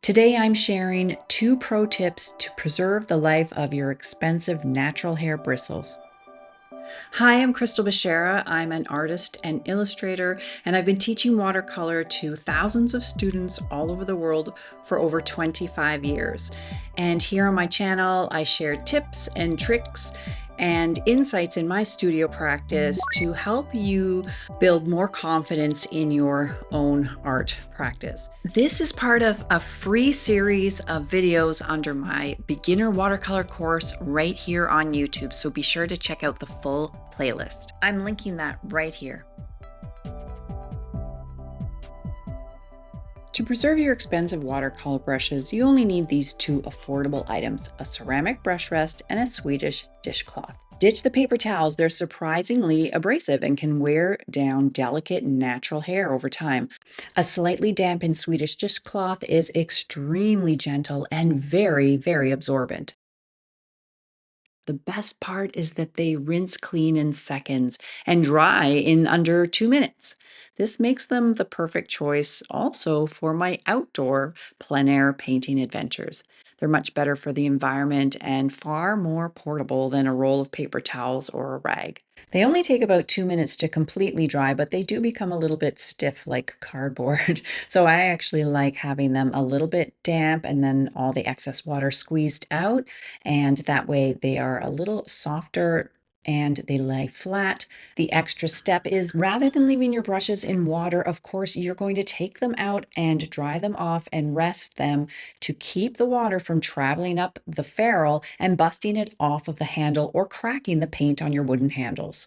Today I'm sharing 2 pro tips to preserve the life of your expensive natural hair bristles. Hi, I'm Crystal Bashara. I'm an artist and illustrator, and I've been teaching watercolor to thousands of students all over the world for over 25 years. And here on my channel, I share tips and tricks and insights in my studio practice to help you build more confidence in your own art practice. This is part of a free series of videos under my beginner watercolor course right here on YouTube, so be sure to check out the full playlist. I'm linking that right here. To preserve your expensive watercolor brushes, you only need these 2 affordable items: a ceramic brush rest and a Swedish dishcloth. Ditch the paper towels. They're surprisingly abrasive and can wear down delicate natural hair over time. A slightly dampened Swedish dishcloth is extremely gentle and very, very absorbent. The best part is that they rinse clean in seconds and dry in under 2 minutes. This makes them the perfect choice also for my outdoor plein air painting adventures. They're much better for the environment and far more portable than a roll of paper towels or a rag. They only take about 2 minutes to completely dry, but they do become a little bit stiff like cardboard. So I actually like having them a little bit damp and then all the excess water squeezed out, and that way they are a little softer and they lay flat. The extra step is, rather than leaving your brushes in water, of course, you're going to take them out and dry them off and rest them to keep the water from traveling up the ferrule and busting it off of the handle or cracking the paint on your wooden handles.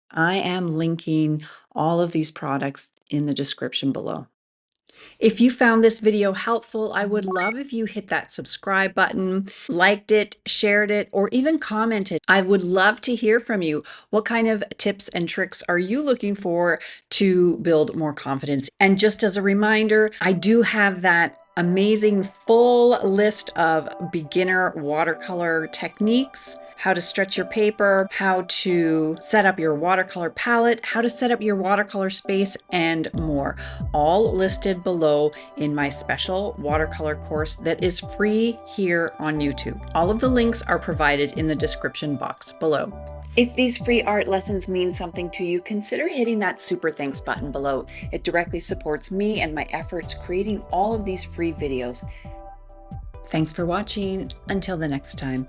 I am linking all of these products in the description below. If you found this video helpful, I would love if you hit that subscribe button, liked it, shared it, or even commented. I would love to hear from you. What kind of tips and tricks are you looking for to build more confidence? And just as a reminder, I do have that amazing full list of beginner watercolor techniques: how to stretch your paper, how to set up your watercolor palette, how to set up your watercolor space, and more, all listed below in my special watercolor course that is free here on YouTube. All of the links are provided in the description box below. If these free art lessons mean something to you, consider hitting that super thanks button below. It directly supports me and my efforts creating all of these free videos. Thanks for watching. Until the next time.